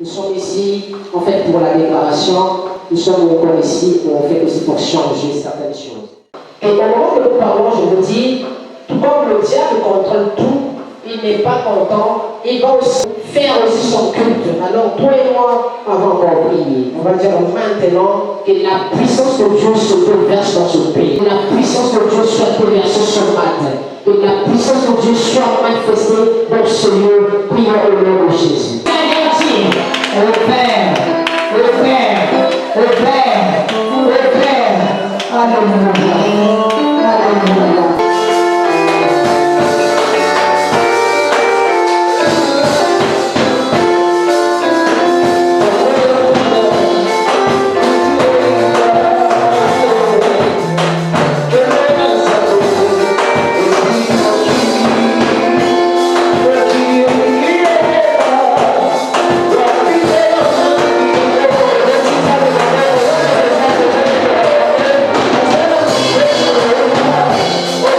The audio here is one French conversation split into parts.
Nous sommes ici, en fait, pour la déclaration. Nous sommes encore ici, on fait aussi pour changer certaines choses. Et au moment que nous parlons, je vous dis, tout comme le diable contrôle tout, il n'est pas content, il va aussi faire aussi son culte. Alors, toi et moi, avant de prier, on va dire maintenant que la puissance de Dieu se déverse dans ce pays. Que la puissance de Dieu soit déversée ce matin. Que la puissance de Dieu soit manifestée dans ce lieu. Prions au nom de Jésus. Au Père, au Père, au Père, au Père. Alléluia. Alléluia. Oh,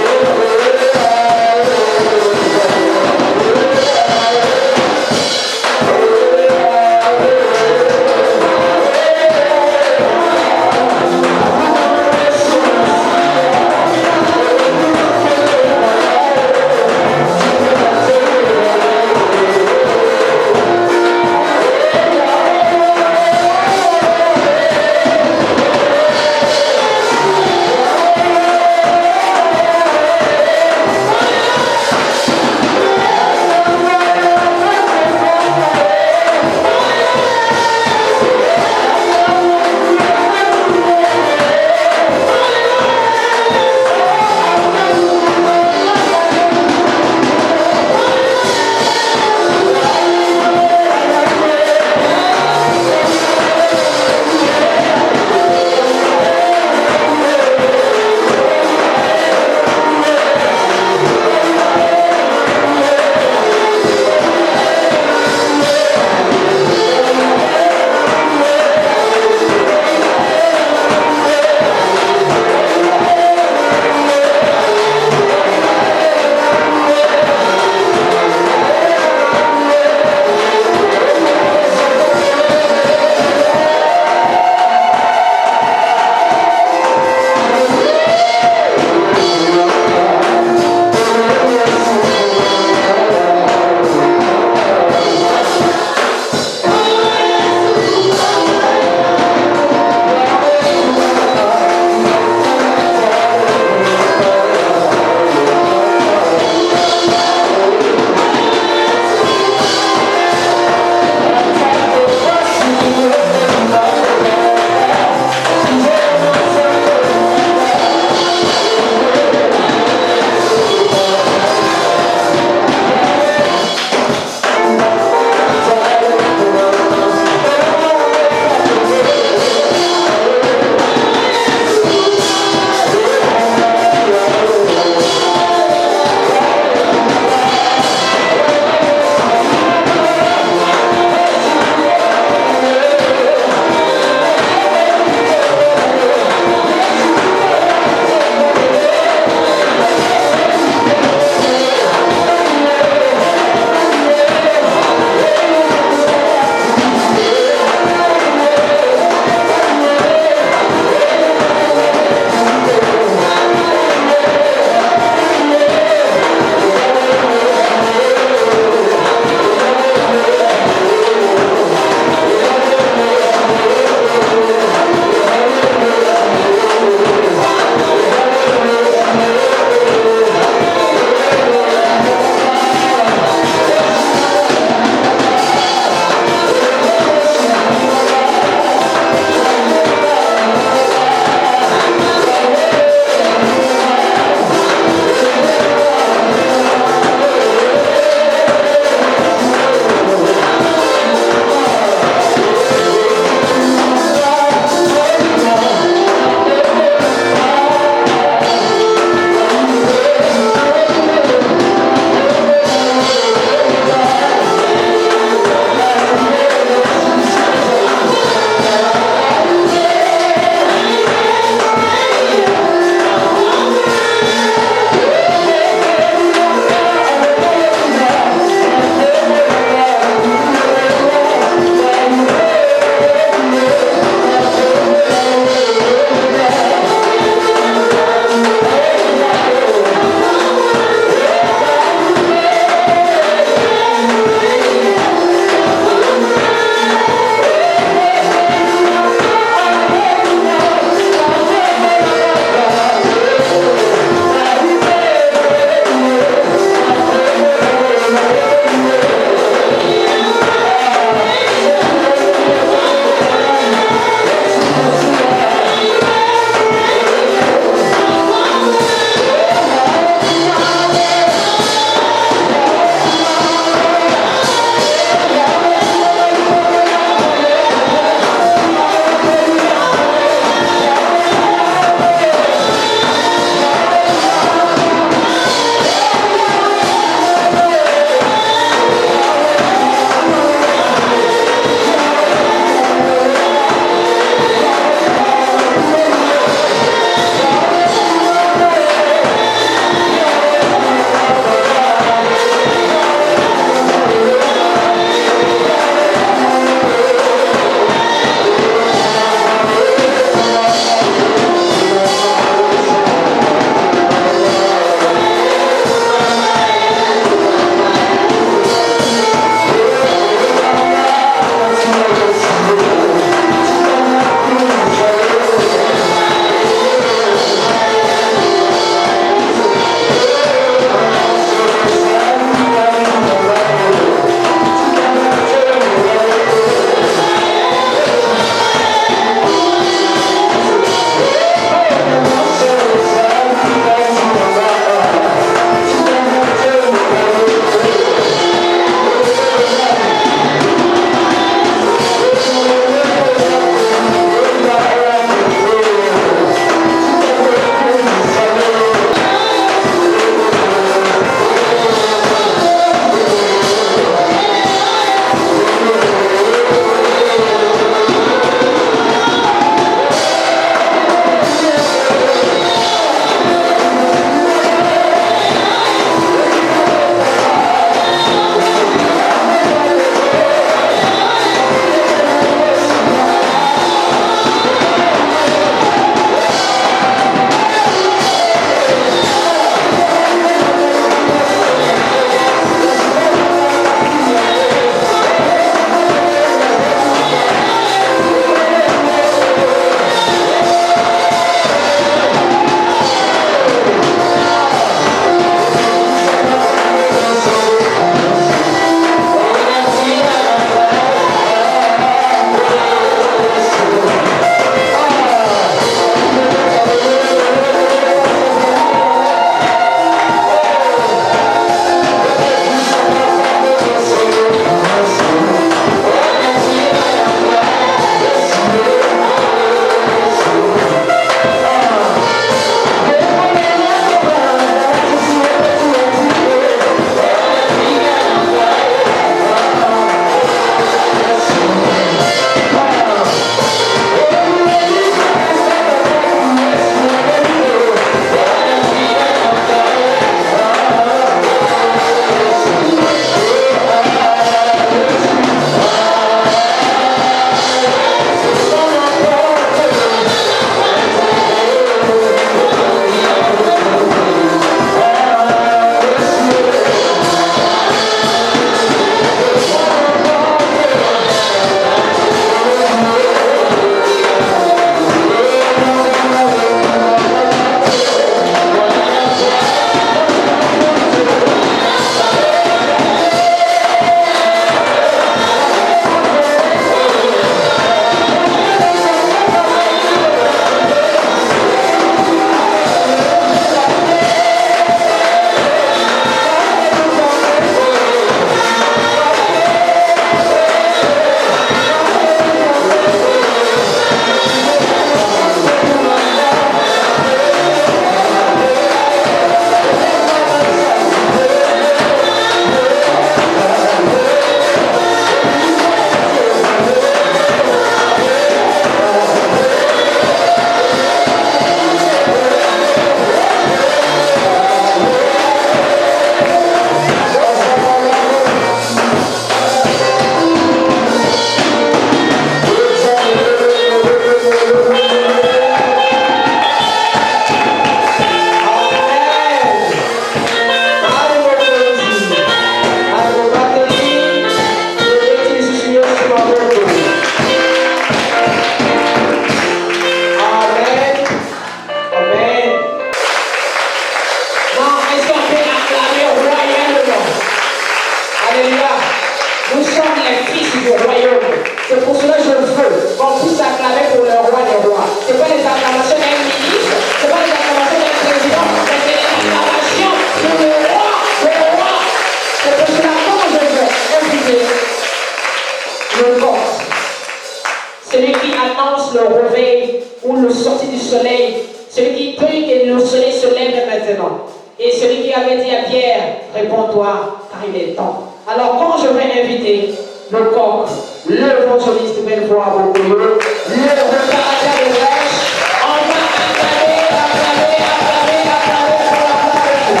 celui qui annonce le réveil ou le sortie du soleil, celui qui prie que le soleil se lève maintenant. Et celui qui avait dit à Pierre, réponds-toi, car il est temps. Alors quand je vais inviter le coq, l'évangéliste Belvoir Bokoyo, le préparateur de brèche, on va acclamer pour l'acclamer pour l'acclamer.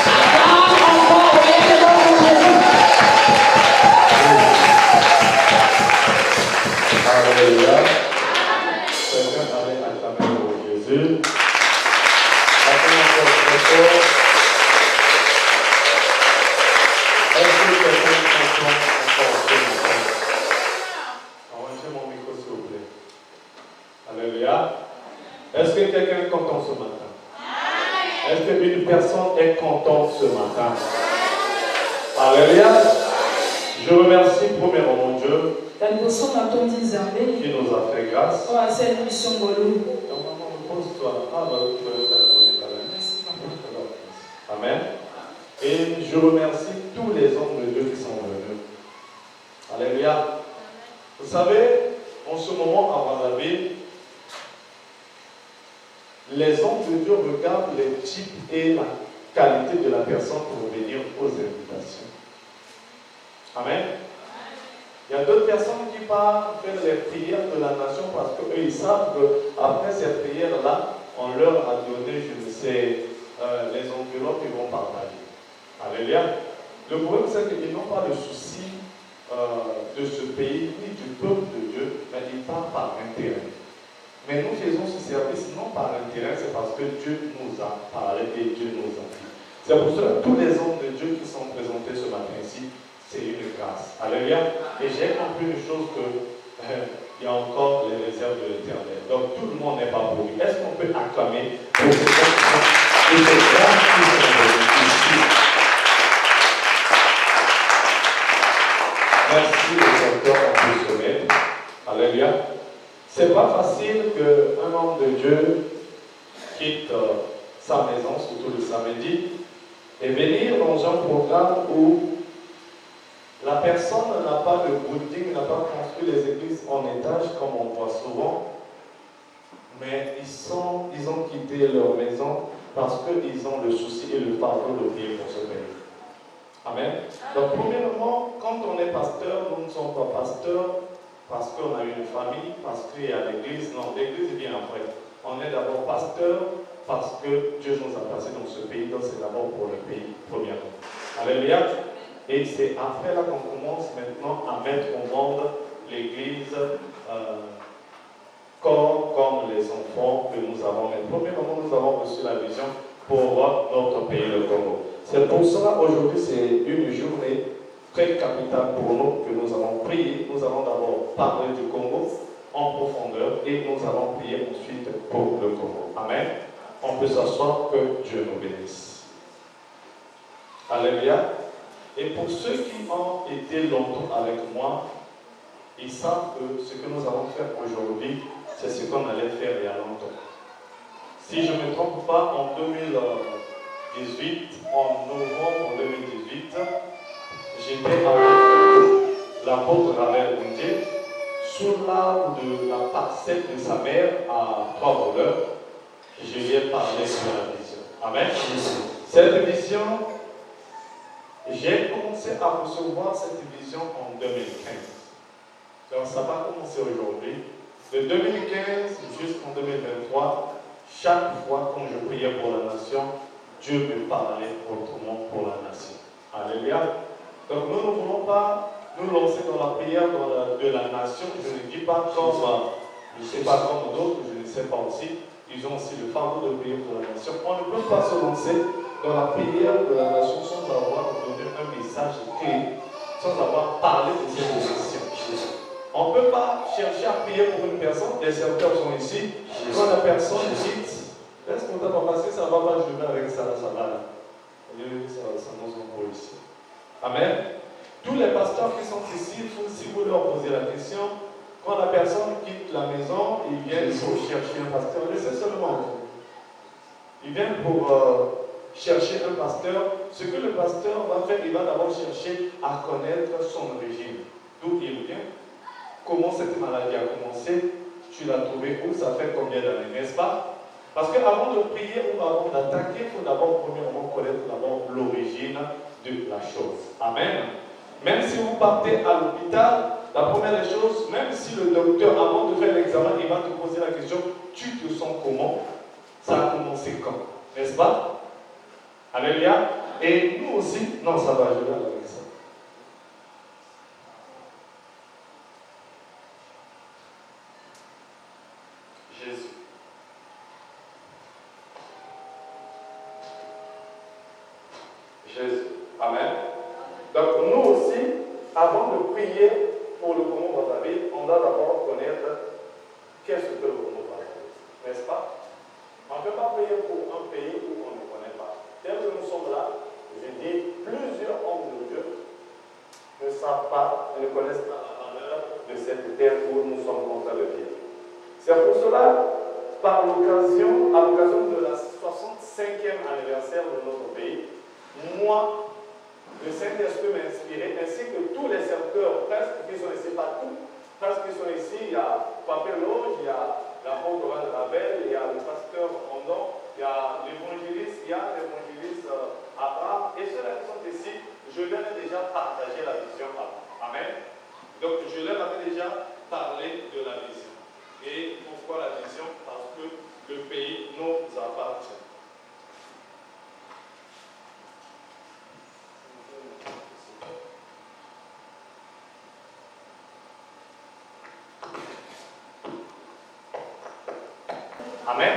Acclame encore, voyez le nom de Jésus. Alléluia. Quelqu'un allait acclamer pour Jésus. Acclamez encore très fort. Est-ce que quelqu'un comprend encore ce matin? Arrangez mon micro s'il vous plaît. Alléluia. Est-ce que quelqu'un est content ce matin? Est-ce qu'une personne est contente ce matin? Alléluia. Je remercie premièrement mon Dieu qui nous a fait grâce. Donc, maman, repose-toi. Ah, bah, tu vas le faire. Amen. Et je remercie tous les hommes de Dieu qui sont venus. Alléluia. Vous savez, en ce moment à Brazzaville, les hommes de Dieu regardent les types et la qualité de la personne pour venir aux invitations. Amen. Il y a d'autres personnes qui partent faire les prières de la nation parce qu'eux, ils savent qu'après ces prières-là, on leur a donné, je ne sais, les enveloppes qu'ils vont partager. Alléluia. Le problème, c'est qu'ils n'ont pas de souci de ce pays, ni du peuple de Dieu, mais ils partent par intérêt. Mais nous faisons ce service non par intérêt, c'est parce que Dieu nous a parlé et Dieu nous a dit. C'est pour cela que tous les hommes de Dieu qui sont présentés ce matin ici, c'est une grâce. Alléluia. Et j'ai compris une chose il y a encore les réserves de l'Éternel. Donc tout le monde n'est pas pourvu. Est-ce qu'on peut acclamer pour ces gens et ces grâces qui sont venus ici? Merci les auteurs, on peut se mettre. Alléluia. C'est pas facile qu'un homme de Dieu quitte sa maison, surtout le samedi, et venir dans un programme où la personne n'a pas de building, n'a pas construit les églises en étage comme on voit souvent, mais ils ont quitté leur maison parce qu'ils ont le souci et le fardeau de prier pour ce pays. Amen. Donc, premièrement, quand on est pasteur, nous ne sommes pas pasteurs parce qu'on a une famille, parce qu'il y a l'église. Non, l'église vient après. On est d'abord pasteur parce que Dieu nous a placés dans ce pays, donc c'est d'abord pour le pays, premièrement. Alléluia. Et c'est après là qu'on commence maintenant à mettre au monde l'église comme les enfants que nous avons. Mais premièrement, nous avons reçu la vision pour notre pays, le Congo. C'est pour cela aujourd'hui, c'est une journée très capitale pour nous que nous avons prié. Nous allons d'abord parler du Congo en profondeur et nous allons prier ensuite pour le Congo. Amen. On peut s'asseoir, que Dieu nous bénisse. Alléluia. Et pour ceux qui ont été longtemps avec moi, ils savent que ce que nous allons faire aujourd'hui, c'est ce qu'on allait faire il y a longtemps. Si je ne me trompe pas, en 2018, en novembre 2018, j'étais avec l'apôtre Ravel Bundier sous l'arbre de la parcelle de sa mère à Trois-Voleurs. Je lui ai parlé sur la vision. Amen. Cette vision, j'ai commencé à recevoir cette vision en 2015. Donc ça va commencer aujourd'hui. De 2015 jusqu'en 2023, chaque fois quand je priais pour la nation, Dieu me parlait autrement pour la nation. Alléluia. Donc nous ne voulons pas nous lancer dans la prière de la nation. Je ne dis pas comme, je ne sais pas comme d'autres, je ne sais pas aussi. Ils ont aussi le fardeau de prier pour la nation. On ne peut pas se lancer dans la prière de la nation sans avoir donné un message clé, sans avoir parlé de cette position. On ne peut pas chercher à prier pour une personne, les serviteurs sont ici, quand la personne dit, est-ce qu'on t'a pas passé, ça ne va pas, je vais avec ça, ça va là. Ça nous envoie ici. Amen. Tous les pasteurs qui sont ici, si vous leur posez la question, quand la personne quitte la maison, ils viennent pour chercher un pasteur. Laissez seulement. Ils viennent pour chercher un pasteur. Ce que le pasteur va faire, il va d'abord chercher à connaître son origine. D'où il vient. comment cette maladie a commencé, tu l'as trouvée où, ça fait combien d'années, n'est-ce pas? Parce qu'avant de prier ou avant d'attaquer, il faut d'abord premièrement connaître d'abord l'origine de la chose. Amen. Même si vous partez à l'hôpital, la première des choses, même si le docteur, avant de faire l'examen, il va te poser la question, tu te sens comment? Ça a commencé quand? N'est-ce pas? Alléluia. Et nous aussi, non, ça va, je vais aller avec ça. Jésus. Jésus. Amen. Donc nous aussi, avant de prier pour le Congo Brazzaville, on doit d'abord connaître qu'est-ce que le Congo Brazzaville, n'est-ce pas? On ne peut pas prier pour un pays où on ne connaît pas. Tel que nous sommes là, je dis, plusieurs hommes de Dieu ne savent pas, ne connaissent pas la valeur de cette terre où nous sommes en train de vivre. C'est pour cela, à l'occasion de la 65e anniversaire de notre pays, moi, le Saint-Esprit m'a inspiré, ainsi que tous les serviteurs, presque qui sont ici, pas tous, presque qui sont ici, il y a Papé Loge, il y a l'apôtre de Ravel, il y a le pasteur Rondon, il y a l'évangéliste, Abraham, et ceux-là qui sont ici, je leur ai déjà partagé la vision avant. Amen. Donc je leur avais déjà parlé de la vision. Et pourquoi la vision? Parce que le pays nous appartient. Amen.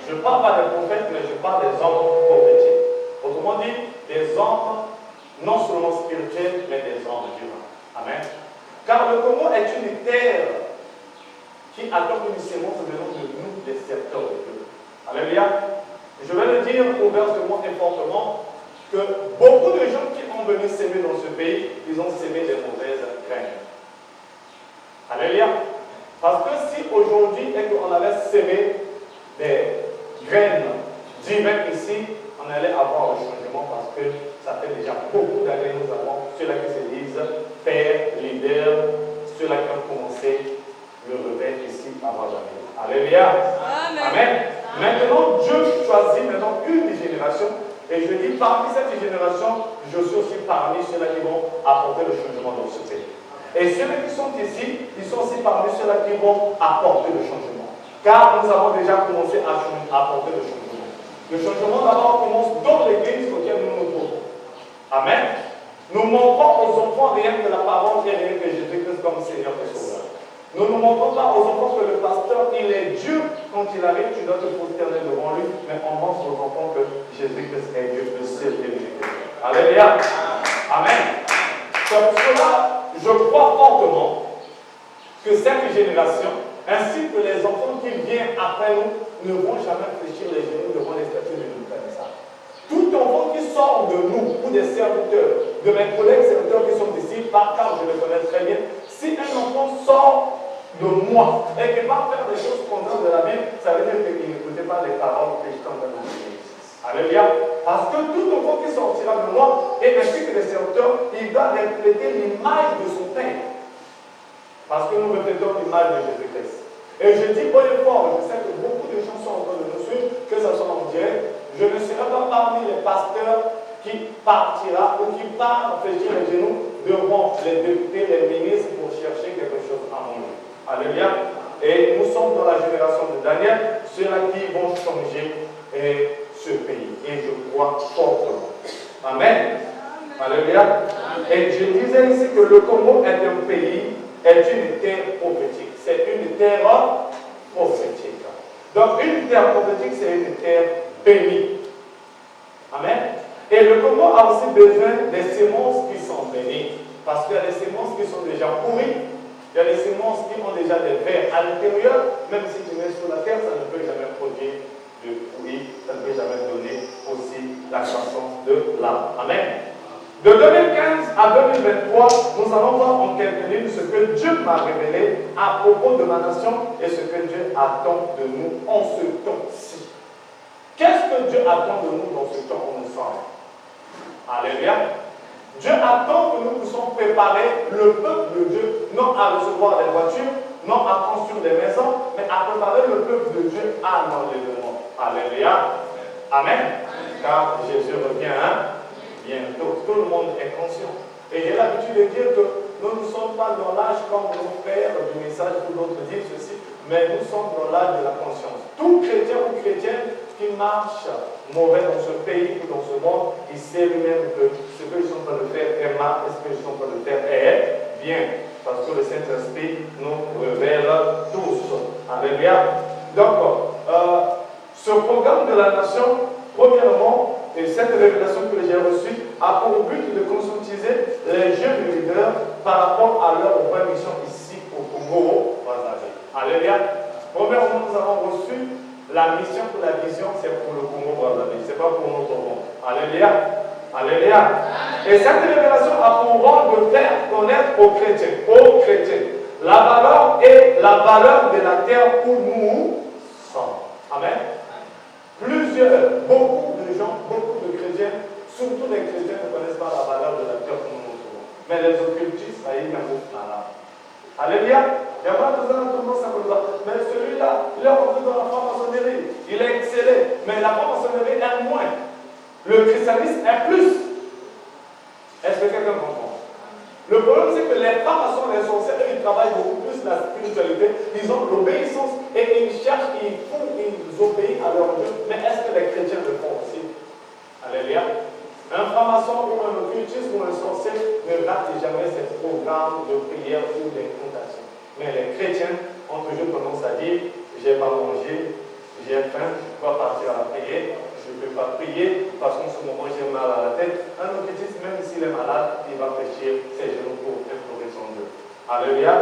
Je ne parle pas des prophètes, mais je parle des hommes prophétiques. Autrement dit, des hommes non seulement spirituels, mais des hommes divins. Amen. Car le Congo est une terre qui attend une sémence venant de nous, des serviteurs de Dieu. Alléluia. Je vais le dire ouvertement et fortement que beaucoup de gens qui ont venu s'aimer dans ce pays, ils ont sémé des mauvaises graines. Alléluia. Parce que si aujourd'hui, on avait sémé des graines divines ici, on allait avoir un changement parce que ça fait déjà beaucoup d'années que nous avons ceux-là qui se disent père, leader, ceux-là qui ont commencé le réveil ici à Brazzaville. Alléluia. Amen. Amen. Maintenant, Dieu choisit maintenant une génération et je dis parmi cette génération, je suis aussi parmi ceux-là qui vont apporter le changement dans ce pays. Et ceux-là qui sont ici, ils sont aussi parmi ceux-là qui vont apporter le changement. Car nous avons déjà commencé à apporter le changement. Le changement d'abord commence dans l'église auquel nous nous trouvons. Amen. Nous montrons aux enfants rien que la parole et rien que Jésus-Christ comme Seigneur et Sauveur. Nous ne montrons pas aux enfants que le pasteur, il est Dieu. Quand il arrive, tu dois te prosterner devant lui, mais on montre aux enfants que Jésus-Christ est Dieu, le seul et l'unique. Alléluia. Amen. C'est pour cela, je crois fortement que cette génération, ainsi que les enfants qui viennent après nous, ne vont jamais fléchir les genoux devant les statues de notre Père. Tout enfant qui sort de nous, ou des serviteurs, de mes collègues serviteurs qui sont ici, par car je les connais très bien, si un enfant sort de moi et qu'il va faire des choses contraires de la Bible, ça veut dire qu'il n'écoutait pas les paroles que je t'en donne. Alléluia. Parce que tout enfant qui sortira de moi, et ainsi que les serviteurs, il doit refléter l'image de son Père. Parce que nous reflétons l'image de Jésus-Christ. Et je dis bon et fort, je sais que beaucoup de gens sont en train de nous suivre, que ce soit en direct, je ne serai pas parmi les pasteurs qui partira ou qui part fléchir les genoux devant les députés, les ministres pour chercher quelque chose à manger. Alléluia. Et nous sommes dans la génération de Daniel, ceux-là qui vont changer ce pays. Et je crois fortement. Amen. Alléluia. Et je disais ici que le Congo est un pays, est une terre prophétique. C'est une terre prophétique. Donc une terre prophétique, c'est une terre bénie. Amen. Et le Congo a aussi besoin des semences qui sont bénies. Parce qu'il y a des semences qui sont déjà pourries. Il y a des semences qui ont déjà des vers à l'intérieur. Même si tu mets sur la terre, ça ne peut jamais produire de fruits. Ça ne peut jamais donner aussi la croissance de l'arbre. Amen. De 2015 à 2023, nous allons voir en quelques lignes ce que Dieu m'a révélé à propos de ma nation et ce que Dieu attend de nous en ce temps-ci. Qu'est-ce que Dieu attend de nous dans ce temps où nous sommes? Alléluia. Dieu attend que nous puissions préparer le peuple de Dieu, non à recevoir des voitures, non à construire des maisons, mais à préparer le peuple de Dieu à l'enlèvement. Alléluia. Amen. Car Jésus revient bientôt. Tout le monde est conscient. Et j'ai l'habitude de dire que nous ne sommes pas dans l'âge comme nos frères du message ou d'autres disent ceci, mais nous sommes dans l'âge de la conscience. Tout chrétien ou chrétienne qui marche mauvais dans ce pays ou dans ce monde, il sait lui-même que ce qu'ils sont en train de faire est mal et ce qu'ils sont en train de faire est bien. Parce que le Saint-Esprit nous révèle tous. Alléluia. Donc, ce programme de la nation, premièrement, et cette révélation que j'ai reçue a pour but de conscientiser les jeunes leaders par rapport à leur vraie mission ici au Congo-Brazzaville. Alléluia. Premièrement, nous avons reçu la mission pour la vision, c'est pour le Congo-Brazzaville, ce n'est pas pour notre monde. Alléluia. Alléluia. Et cette révélation a pour rôle de faire connaître aux chrétiens, la valeur et la valeur de la terre où nous sommes. Amen. Beaucoup de gens, beaucoup de chrétiens, surtout les chrétiens ne connaissent pas la valeur de la terre où nous nous trouvons. Mais les occultistes, ils n'en ont pas là. Alléluia. Il y a pas besoin de tout ça comme ça. Mais celui-là, il est rentré dans la franc-maçonnerie. Il est excellé. Mais la franc-maçonnerie est moins. Le christianisme est plus. Est-ce que quelqu'un comprend? Le problème, c'est que les francs-maçons, les sorciers, ils travaillent beaucoup plus la spiritualité. Ils ont l'obéissance et ils cherchent, ils obéissent à leur Dieu. Mais est-ce que les chrétiens le font aussi? Alléluia. Un franc-maçon ou un occultiste ou un sorcier ne rate jamais ses programmes de prière ou d'incantation. Mais les chrétiens ont toujours tendance à dire, j'ai pas mangé, j'ai faim, je dois partir à la prière. Je ne peux pas prier parce qu'en ce moment j'ai mal à la tête. Un occultiste, même s'il est malade, il va fléchir ses genoux pour implorer son Dieu. Alléluia.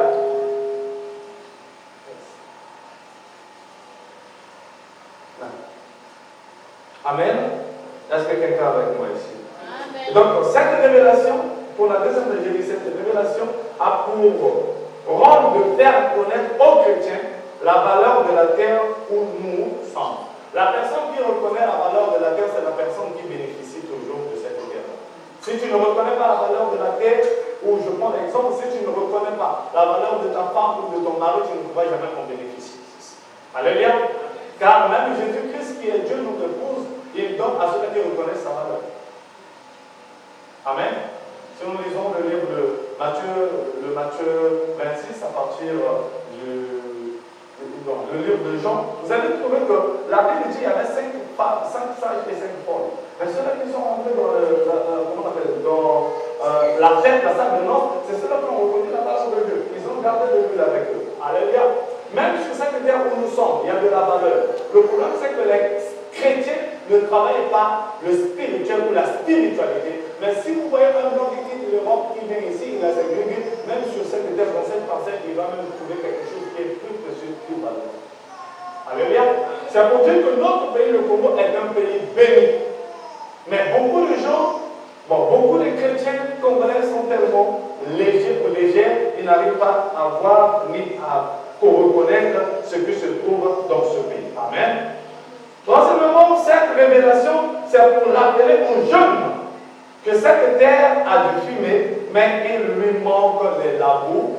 Amen. Est-ce que quelqu'un est avec moi ici? Amen. Donc, cette révélation, pour la deuxième fois, j'ai dit, cette révélation a pour rôle de faire connaître aux chrétiens la valeur de la terre où nous sommes. La personne qui reconnaît la valeur de la terre, c'est la personne qui bénéficie toujours de cette terre. Si tu ne reconnais pas la valeur de la terre, ou je prends l'exemple, si tu ne reconnais pas la valeur de ta femme ou de ton mari, tu ne pourras jamais en bénéficier. Alléluia. Car même Jésus-Christ, qui est Dieu, nous épouse, il donne à ceux qui reconnaissent sa valeur. Amen. Si nous lisons le livre de Matthieu 26 à partir le livre de Jean, vous allez trouver que la Bible dit qu'il y avait 5 sages et 5 folles. Mais ceux-là qui sont rentrés dans la fête, la salle de noces, c'est ceux-là qui ont reconnu la valeur de Dieu. Ils ont gardé de Dieu avec eux. Alléluia. Même sur cette terre où nous sommes, il y a de la valeur. Le problème, c'est que les chrétiens ne travaillent pas le spirituel ou la spiritualité. Mais si vous voyez un homme qui quitte l'Europe, qui vient ici, il a ses grégues, même sur cette terre, dans cette parcelle, il va même trouver quelque chose qui est plus précieux, plus valeureux. Alléluia. C'est pour dire que notre pays, le Congo, est un pays béni. Mais beaucoup de gens, beaucoup de chrétiens congolais sont tellement légers ou légers, ils n'arrivent pas à voir ni à reconnaître ce qui se trouve dans ce pays. Amen. Troisièmement, cette révélation, c'est pour rappeler aux jeunes que cette terre a du fumier, mais il lui manque des labours.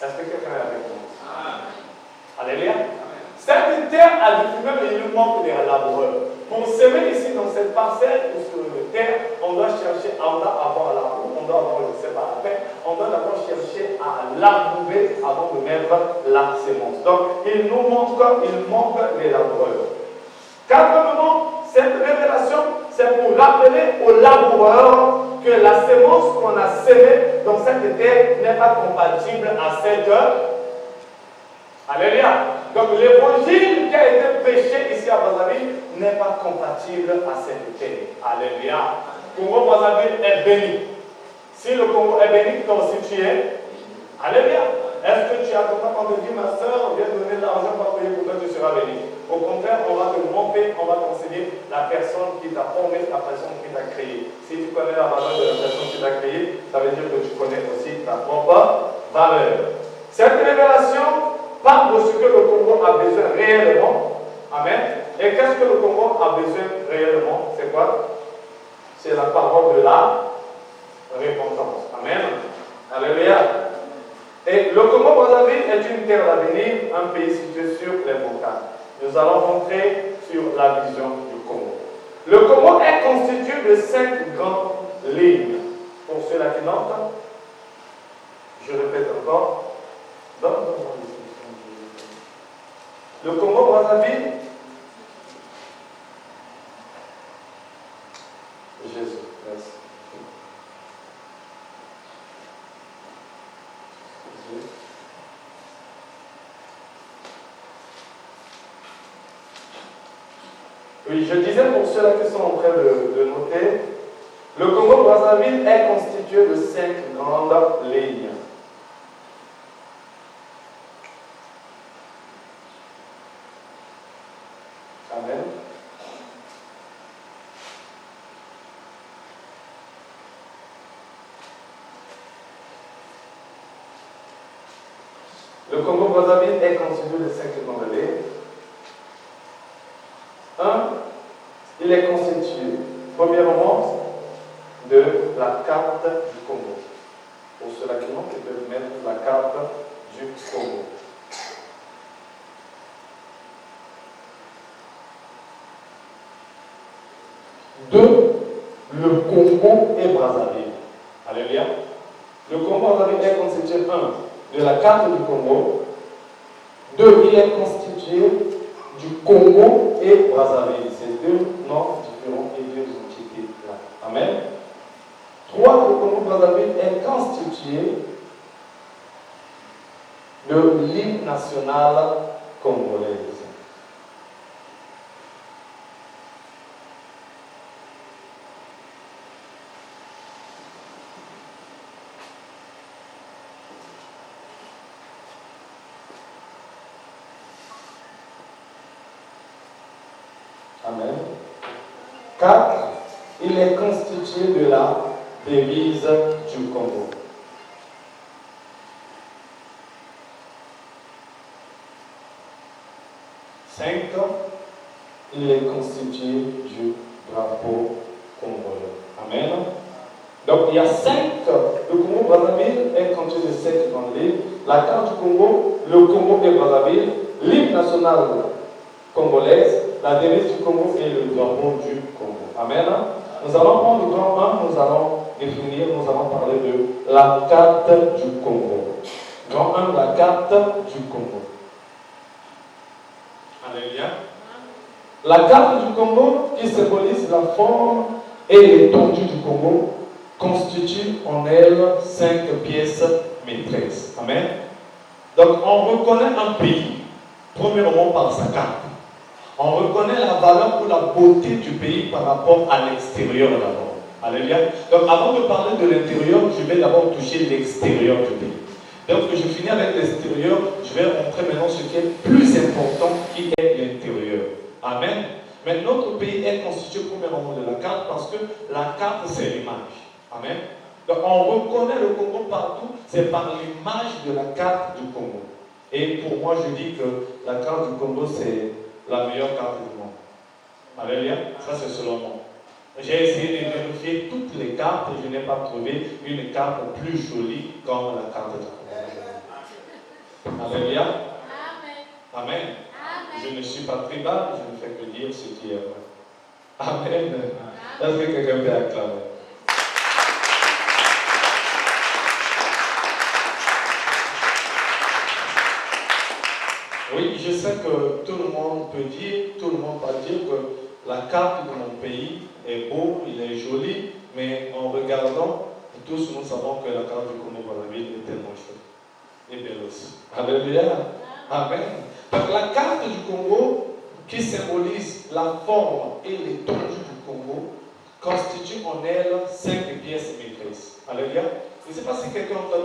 Est-ce que quelqu'un est avec nous? Alléluia. Cette terre a du fumier, mais il lui manque des laboureurs. Pour s'aimer ici dans cette parcelle ou sur la terre, on doit chercher, on doit avoir la roue, on doit avoir, je ne sais pas, la paix, on doit d'abord chercher à labourer avant de mettre la sémence. Donc, il manque les laboureurs. Quatrièmement, cette révélation, c'est pour rappeler aux laboureurs que la sémence qu'on a sémée dans cette terre n'est pas compatible à cette heure. Alléluia. Donc l'évangile qui a été prêché ici à Brazzaville n'est pas compatible à cette terre. Alléluia. Congo Brazzaville est béni. Si le Congo est béni, toi aussi tu es. Alléluia. Est-ce que tu as content quand tu dis ma soeur, viens donner de l'argent pour payer pour toi, tu seras béni. Au contraire, on va te monter, on va t'enseigner la personne qui t'a formé, la personne qui t'a créé. Si tu connais la valeur de la personne qui t'a créé, ça veut dire que tu connais aussi ta propre valeur. Cette révélation parle de ce que le Congo a besoin réellement. Amen. Et qu'est-ce que le Congo a besoin réellement? C'est quoi? C'est la parole de la repentance. Amen. Alléluia. Et le Congo-Brazzaville est une terre d'avenir, un pays situé sur les montagnes. Nous allons rentrer sur la vision du Congo. Le Congo est constitué de 5 grandes lignes. Pour ceux-là qui notent, je répète encore. Le Congo-Brazzaville, Jésus, merci. Oui, je disais pour ceux-là qui sont en train de noter, le Congo-Brazzaville est constitué de 5 grandes lignes. Amen. Le Congo-Brazzaville est constitué de 5 grandes lignes. 1. Il est constitué, premièrement, de la carte du Congo. Pour ceux-là qui n'ont, ils peuvent mettre la carte du Congo. Deux, le Congo et Brazzaville. Alléluia. Le Congo-Brazzaville est constitué, 1, de la carte du Congo. 2, il est constitué du Congo et Brazzaville. C'est 2 noms différents et 2 entités là. Amen. 3, le Congo-Brazzaville est constitué de l'hymne national congolais. Amen. 4, il est constitué de la devise du Congo. 5, il est constitué du drapeau congolais. Amen. Donc il y a 5, le Congo-Brazzaville est constitué de 5 grandes lignes. La carte du Congo, le Congo et Brazzaville, l'hymne national congolaise, la devise du Congo et le drapeau du Congo. Amen. Nous allons prendre le grand 1, nous allons définir, nous allons parler de la carte du Congo. Grand 1, la carte du Congo. Alléluia. La carte du Congo, qui symbolise la forme et l'étendue du Congo, constitue en elle 5 pièces maîtresses. Amen. Donc on reconnaît un pays, premièrement par sa carte. On reconnaît la valeur ou la beauté du pays par rapport à l'extérieur d'abord. Alléluia. Donc avant de parler de l'intérieur, je vais d'abord toucher l'extérieur du pays. Donc je finis avec l'extérieur, je vais montrer maintenant ce qui est plus important, qui est l'intérieur. Amen. Mais notre pays est constitué premièrement de la carte parce que la carte c'est l'image. Amen. Donc on reconnaît le Congo partout, c'est par l'image de la carte du Congo. Et pour moi je dis que la carte du Congo c'est la meilleure carte du monde. Alléluia. Ça c'est selon moi. J'ai essayé de vérifier toutes les cartes et je n'ai pas trouvé une carte plus jolie comme la carte du Congo. Alléluia. Amen. Amen. Je ne suis pas tribal, je ne fais que dire ce qui est vrai. Amen. Est-ce que quelqu'un peut acclamer? Oui, je sais que tout le monde peut dire, tout le monde va dire que la carte de mon pays est beau, il est joli, mais en regardant, tous nous savons que la carte du Congo-Brazzaville est tellement chouette et belle aussi. Alléluia. Amen. Donc la carte du Congo, qui symbolise la forme et l'étendue du Congo, constitue en elle 5 pièces maîtresses. Alléluia. Je ne sais pas si quelqu'un est en train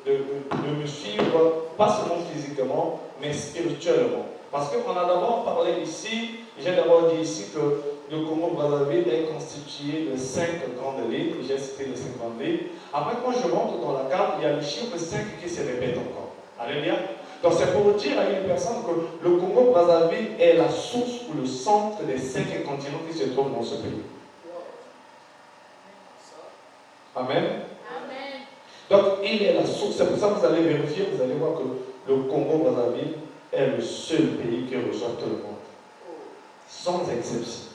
de me suivre, pas seulement physiquement, mais spirituellement. Parce qu'on a d'abord parlé ici, j'ai d'abord dit ici que le Congo-Brazzaville est constitué de 5 grandes lignes, j'ai cité les 5 grandes lignes. Après, quand je rentre dans la carte, il y a le chiffre 5 qui se répète encore. Alléluia. Donc c'est pour dire à une personne que le Congo-Brazzaville est la source ou le centre des 5 continents qui se trouvent dans ce pays. Amen. Donc, il est la source. C'est pour ça que vous allez vérifier, vous allez voir que le Congo-Brazzaville est le seul pays qui reçoit tout le monde. Sans exception.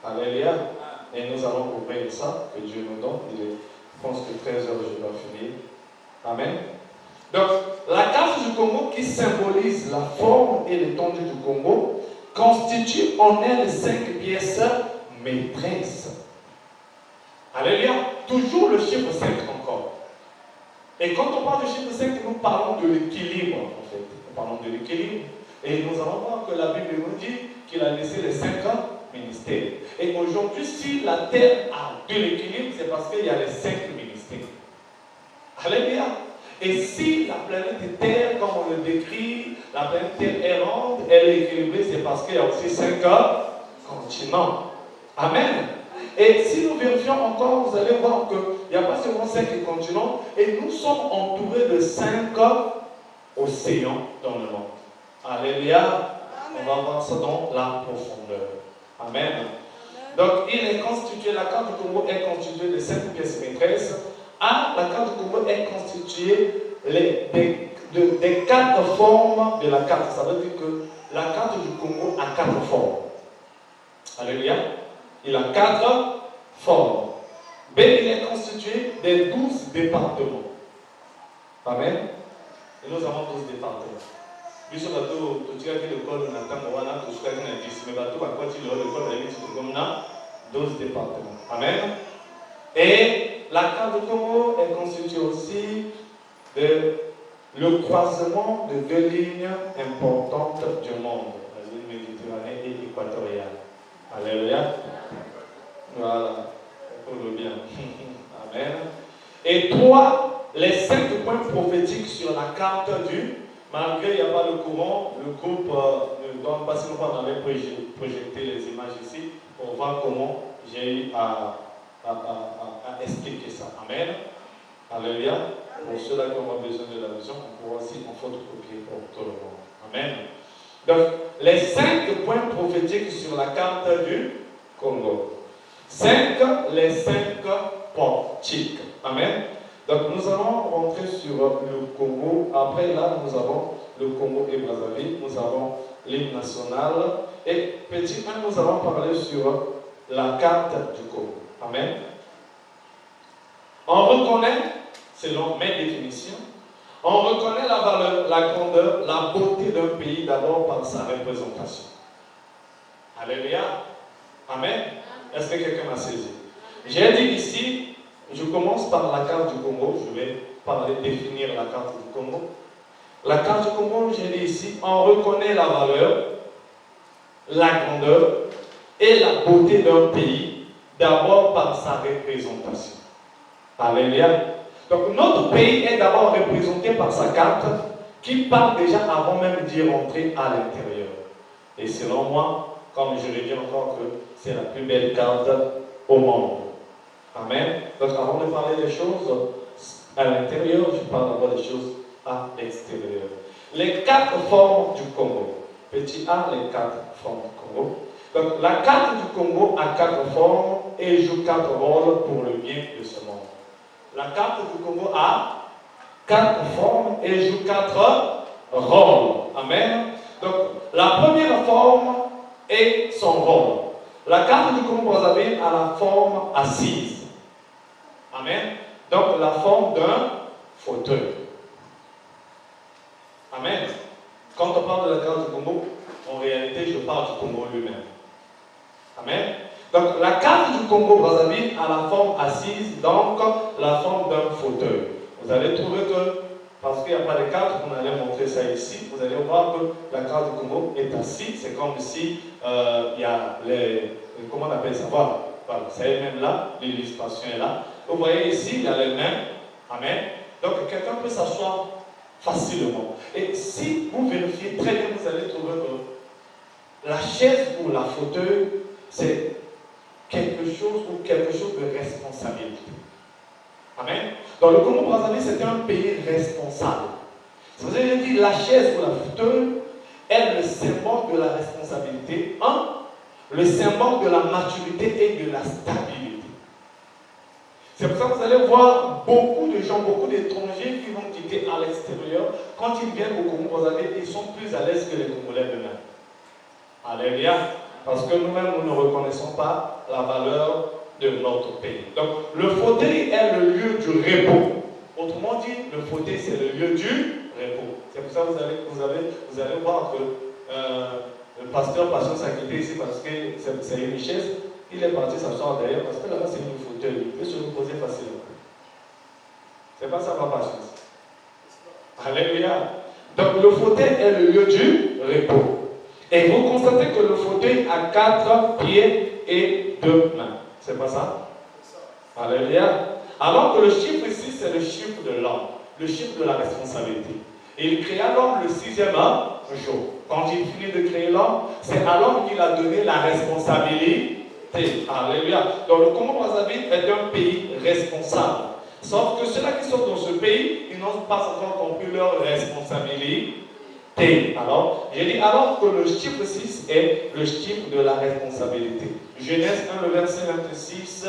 Alléluia. Et nous allons ouvrir ça, que Dieu nous donne. Je pense que 13 heures, je dois finir. Amen. Donc, la carte du Congo qui symbolise la forme et l'étendue du Congo constitue en elle 5 pièces maîtresses. Alléluia. Toujours le chiffre 5 encore. Et quand on parle du chiffre 5, nous parlons de l'équilibre, en fait. Nous parlons de l'équilibre. Et nous allons voir que la Bible nous dit qu'il a laissé les 5 ministères. Et aujourd'hui, si la terre a de l'équilibre, c'est parce qu'il y a les 5 ministères. Alléluia. Et si la planète Terre, comme on le décrit, la planète Terre est ronde, elle est équilibrée, c'est parce qu'il y a aussi 5 continents. Amen. Et si nous vérifions encore, vous allez voir qu'il n'y a pas seulement 5 continents, et nous sommes entourés de 5 océans dans le monde. Alléluia. On va voir ça dans la profondeur. Amen. Donc, il est constitué, la carte du Congo est constituée de 5 pièces maîtresses. La carte du Congo est constituée des 4 formes de la carte. Ça veut dire que la carte du Congo a 4 formes. Alléluia. Il a 4 formes. B, il est constitué des 12 départements. Amen. Et nous avons 12 départements. Biso bato totikaki l'école na ntango wana tosukaki na 10 mais bato bakwati lelo l'école bayebisi tokomi na 12 départements. Amen. Et la carte du Congo est constituée aussi de le croisement de 2 lignes importantes du monde, la ligne méditerranée et équatoriale. Alléluia. Voilà, pour le bien. Amen. Et 3, les 5 points prophétiques sur la carte du. Malgré qu'il n'y a pas de courant, le groupe ne donne pas, sinon on avait projeté les images ici pour voir comment j'ai eu à expliquer ça. Amen. Alléluia. Pour ceux-là qui ont besoin de la vision, on pourra aussi en photocopier pour tout le monde. Amen. Donc, les 5 points prophétiques sur la carte du Congo. Les 5 portiques. Amen. Donc, nous allons rentrer sur le Congo. Après, là, nous avons le Congo et Brazzaville. Nous avons l'hymne national. Et petit 1, nous allons parler sur la carte du Congo. Amen. On reconnaît, selon mes définitions, on reconnaît la valeur, la grandeur, la beauté d'un pays d'abord par sa représentation. Alléluia. Amen. Est-ce que quelqu'un m'a saisi? J'ai dit ici, je commence par la carte du Congo. Je vais définir la carte du Congo. La carte du Congo, j'ai dit ici, on reconnaît la valeur, la grandeur et la beauté d'un pays d'abord par sa représentation. Alléluia. Donc notre pays est d'abord représenté par sa carte qui parle déjà avant même d'y rentrer à l'intérieur. Et selon moi, comme je l'ai dit encore, que c'est la plus belle carte au monde. Amen. Donc avant de parler des choses à l'intérieur, je parle d'abord des choses à l'extérieur. Les 4 formes du Congo. Petit a, les 4 formes du Congo. Donc la carte du Congo a 4 formes et joue 4 rôles pour le bien de ce monde. La carte du Congo a 4 formes et joue 4 rôles. Amen. Donc la première forme est son rôle. La carte du Congo-Brazzaville a la forme assise. Amen. Donc la forme d'un fauteuil. Amen. Quand on parle de la carte du Congo, en réalité, je parle du Congo lui-même. Amen. Donc la carte du Congo-Brazzaville a la forme assise, donc la forme d'un fauteuil. Vous allez trouver que, parce qu'il n'y a pas de carte, on allait montrer ça ici, vous allez voir que la carte du Congo est assise. C'est comme si il y a les... Comment on appelle ça? Voilà, ça est même là, l'illustration est là. Vous voyez ici, il y a les mains. Amen. Donc quelqu'un peut s'asseoir facilement. Et si vous vérifiez très bien, vous allez trouver que la chaise ou la fauteuil, c'est quelque chose de responsabilité. Amen. Dans le Congo-Brazzaville, c'est un pays responsable. Vous avez dit la chaise ou la fauteuil est le symbole de la responsabilité, le symbole de la maturité et de la stabilité. C'est pour ça que vous allez voir beaucoup de gens, beaucoup d'étrangers qui vont quitter à l'extérieur. Quand ils viennent au Congo-Brazzaville, ils sont plus à l'aise que les Congolais eux-mêmes. Alléluia. Parce que nous-mêmes, nous ne reconnaissons pas la valeur de notre pays. Donc, le fauteuil est le lieu du repos. Autrement dit, le fauteuil, c'est le lieu du repos. C'est pour ça que vous allez voir que le pasteur Patience a quitté ici parce que c'est une chaise. Il est parti s'asseoir derrière parce que là-bas, c'est une fauteuil. Il peut se reposer facilement. C'est pas ça, ma Patience. Alléluia. Donc, le fauteuil est le lieu du repos. Et vous constatez que le fauteuil a 4 pieds et 2 mains. C'est pas ça? Alléluia. Alors que le chiffre ici, c'est le chiffre de l'homme, le chiffre de la responsabilité. Et il créa l'homme le 6e jour. Quand il finit de créer l'homme, c'est à l'homme qu'il a donné la responsabilité. Alléluia. Donc le Congo-Brazzaville est un pays responsable. Sauf que ceux-là qui sont dans ce pays, ils n'ont pas encore compris leur responsabilité. Alors, j'ai dit alors que le chiffre 6 est le chiffre de la responsabilité. Genèse 1, le verset 26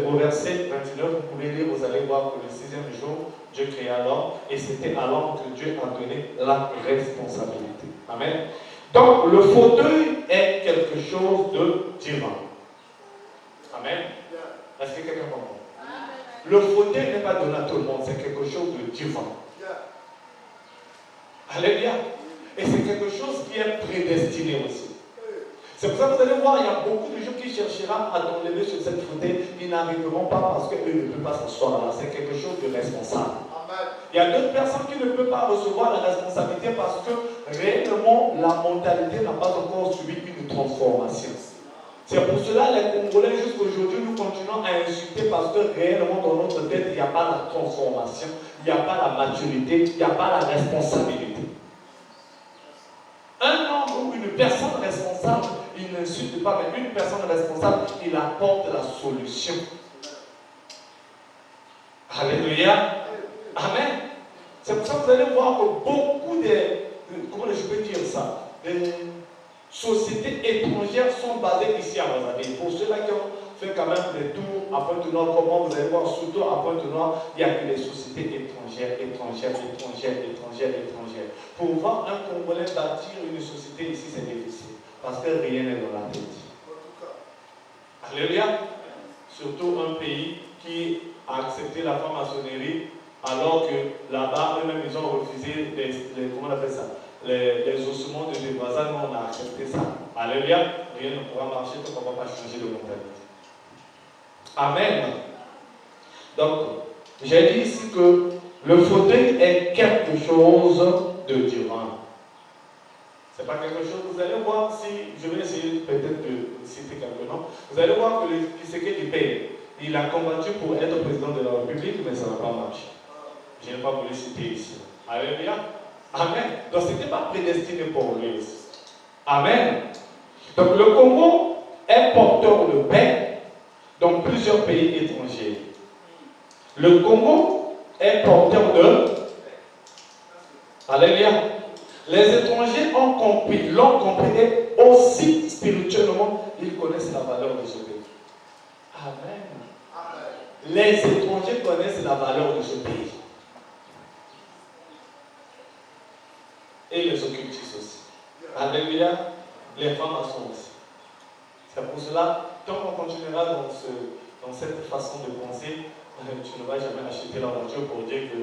au verset 29, vous pouvez lire, vous allez voir que le 6e jour, Dieu créa l'homme et c'était à l'homme que Dieu a donné la responsabilité. Amen. Donc, le fauteuil est quelque chose de divin. Amen. Est-ce que quelqu'un comprend? Le fauteuil n'est pas donné à tout le monde, c'est quelque chose de divin. Alléluia. Et c'est quelque chose qui est prédestiné aussi. C'est pour ça que vous allez voir, il y a beaucoup de gens qui chercheront à t'enlever sur cette fauteuil, ils n'arriveront pas parce qu'eux ne peuvent pas s'asseoir là. C'est quelque chose de responsable. Il y a d'autres personnes qui ne peuvent pas recevoir la responsabilité parce que réellement la mentalité n'a pas encore subi une transformation. C'est pour cela les Congolais jusqu'aujourd'hui nous continuons à insulter parce que réellement dans notre tête il n'y a pas la transformation, il n'y a pas la maturité, il n'y a pas la responsabilité. Un homme ou une personne responsable, il n'insulte pas, mais une personne responsable, il apporte la solution. Alléluia. Amen. C'est pour ça que vous allez voir que beaucoup comment je peux dire ça, des sociétés étrangères sont basées ici à Brazzaville. Pour ceux-là qui ont fait quand même des tours à Pointe-Noire, comment vous allez voir, surtout à Pointe-Noire, il n'y a que des sociétés étrangères. Pour voir un Congolais bâtir une société ici, c'est difficile. Parce que rien n'est dans la tête. Alléluia. Surtout un pays qui a accepté la franc-maçonnerie, alors que là-bas, eux-mêmes, ils ont refusé comment on appelle ça, les ossements de Déboisa. Nous, on a accepté ça. Alléluia. Rien ne pourra marcher tant qu'on ne va pas changer de mentalité. Amen. Donc, j'ai dit ici que le fauteuil est quelque chose de divin. Ce n'est pas quelque chose, vous allez voir si, je vais essayer peut-être de citer quelques noms, vous allez voir que le Tshisekedi paye. Il a combattu pour être président de la République, mais ça n'a pas marché. Je n'ai pas voulu citer ici. Alléluia. Amen. Donc ce n'était pas prédestiné pour lui aussi. Amen. Donc le Congo est porteur de paix dans plusieurs pays étrangers. Le Congo est porteur de... Alléluia. Les étrangers l'ont compris et aussi spirituellement, ils connaissent la valeur de ce pays. Amen. Les étrangers connaissent la valeur de ce pays. Et les occultistes aussi. Alléluia. Les femmes aussi. C'est pour cela, tant qu'on continuera dans cette façon de penser, tu ne vas jamais acheter la voiture pour dire que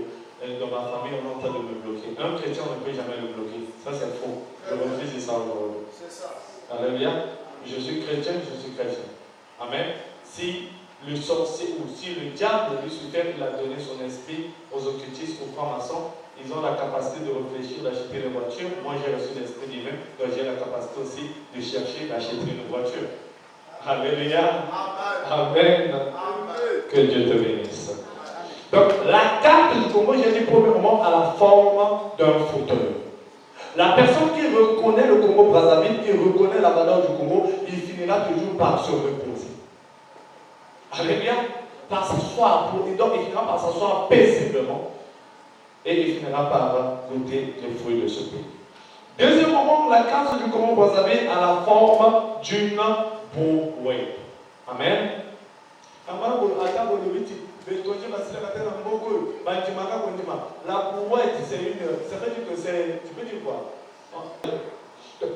dans ma famille, on est en train de me bloquer. Un chrétien, on ne peut jamais le bloquer. Ça, c'est faux. Je refuse ça aujourd'hui. Alléluia. Je suis chrétien, je suis chrétien. Amen. Si le sorcier ou si le diable, Lucifer, il a donné son esprit aux occultistes, aux francs-maçons, ils ont la capacité de réfléchir, d'acheter une voiture. Moi, j'ai reçu l'esprit divin, donc j'ai la capacité aussi de chercher, d'acheter une voiture. Alléluia. Amen. Que Dieu te bénisse. Donc, la carte du Congo, j'ai dit premièrement, à la forme d'un fauteuil. La personne qui reconnaît le Congo-Brazzaville, qui reconnaît la valeur du Congo, il finira toujours par se reposer. Alléluia. Par s'asseoir, donc il finira par s'asseoir paisiblement et il finira par goûter les fruits de ce pays. Deuxièmement, la carte du Congo-Brazzaville a la forme d'une bouée. Amen. La brouette, ça veut dire que c'est, tu peux dire quoi?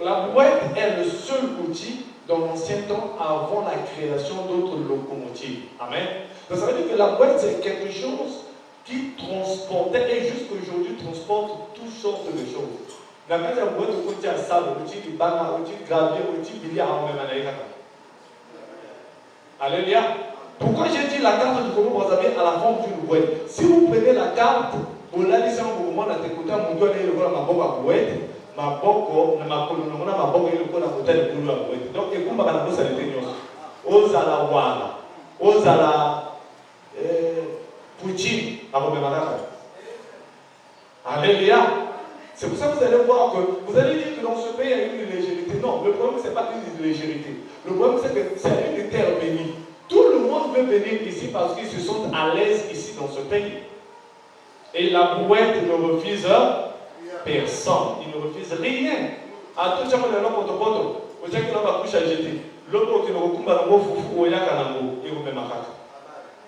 La brouette est le seul outil dans l'ancien temps avant la création d'autres locomotives. Amen. Donc ça veut dire que la brouette, c'est quelque chose qui transportait et jusqu'aujourd'hui transporte toutes sortes de choses. La brouette, outil à sable, outil de banane, outil de gravier, outil de billard, en même année. Alléluia. Pourquoi j'ai dit la carte du Congo-Brazzaville à la forme d'une brouette? Si vous prenez la carte, vous la lisez en mouvement, la técouta, mon doigt est le vol à ma brouette, ma boko, ma colonne, ma boko est le vol à côté de la brouette. Donc, et comme ma bosse à l'éteignose, aux à la wala, aux à la poutine, à Romémanaka. Alléluia. C'est pour ça que vous allez voir que vous allez dire que dans ce pays il y a une légèreté. Non, le problème ce n'est pas une légèreté. Le problème c'est que c'est une terre bénie. Tout le monde veut venir ici parce qu'ils se sentent à l'aise ici dans ce pays. Et la brouette ne refuse personne. Il ne refuse rien. À tout le monde, il y a un potopoto. Au diable qui n'a pas couché à jeter. L'autre qui ne recoupe pas dans foufou, au yak à l'ango. Et vous mettez ma carte.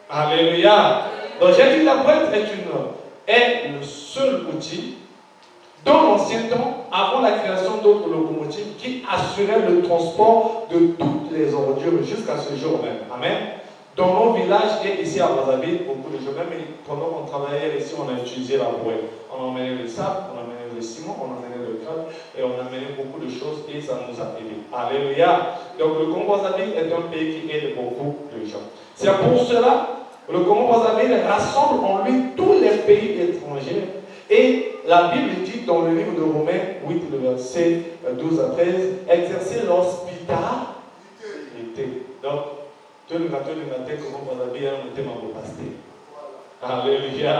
Alléluia. Donc j'ai dit la brouette est le seul outil dans l'ancien temps, avant la création d'autres locomotives qui assuraient le transport de toutes les ordures jusqu'à ce jour même. Amen. Dans nos villages et ici à Brazzaville, beaucoup de gens, même pendant qu'on travaillait ici, on a utilisé la brouette. On emmenait le sable, on emmenait le ciment, on emmenait le gravier et on emmenait beaucoup de choses et ça nous a aidés. Alléluia. Donc le Congo-Brazzaville est un pays qui aide beaucoup de gens. C'est pour cela que le Congo-Brazzaville rassemble en lui tous les pays étrangers. Et la Bible dit dans le livre de Romains 8, le verset 12 à 13, exercer l'hospitalité. Donc, tout le matin, comment vous avez un thème à vous passer. Alléluia.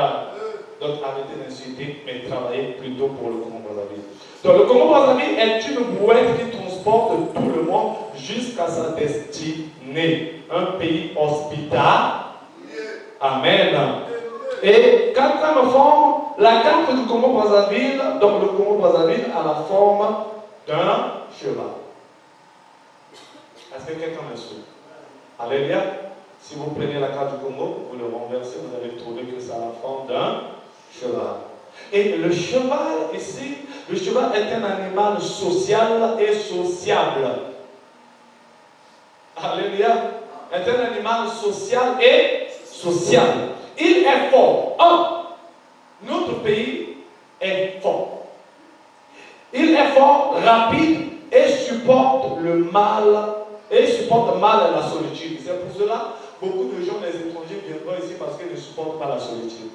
Donc, arrêtez d'insulter, mais travaillez plutôt pour le Congo-Brazzaville. Donc, le Congo-Brazzaville est une brouette qui transporte tout le monde jusqu'à sa destinée. Un pays hospitalier. Amen. Et quatrième forme, la carte du Congo-Brazzaville, donc le Congo-Brazzaville a la forme d'un cheval. Est-ce que quelqu'un me suit? Alléluia. Si vous prenez la carte du Congo, vous le renversez, vous allez trouver que ça a la forme d'un cheval. Et le cheval ici, le cheval est un animal social et sociable. Alléluia. Est un animal social et sociable. Il est fort. Notre pays est fort. Il est fort, rapide et supporte le mal. Et supporte mal la solitude. C'est pour cela beaucoup de gens, les étrangers, viendront ici parce qu'ils ne supportent pas la solitude.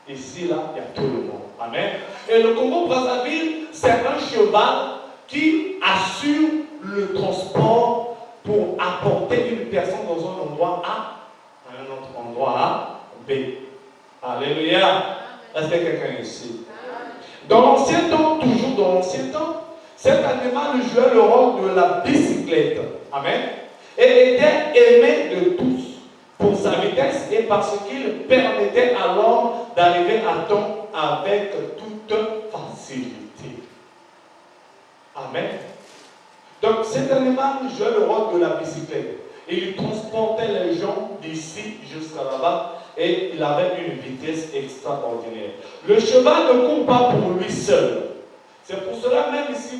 Ici, là, il y a tout le monde. Amen. Et le Congo-Brazzaville, c'est un cheval qui assure le transport pour apporter une personne dans un endroit A à un autre endroit B. Alléluia. Est-ce qu'il y a quelqu'un ici? Dans l'ancien temps, toujours dans l'ancien temps, cet animal jouait le rôle de la bicyclette. Amen. Et était aimé de tous pour sa vitesse et parce qu'il permettait à l'homme d'arriver à temps avec toute facilité. Amen. Donc cet animal jouait le rôle de la bicyclette. Il transportait les gens d'ici jusqu'à là-bas et il avait une vitesse extraordinaire. Le cheval ne court pas pour lui seul. C'est pour cela même ici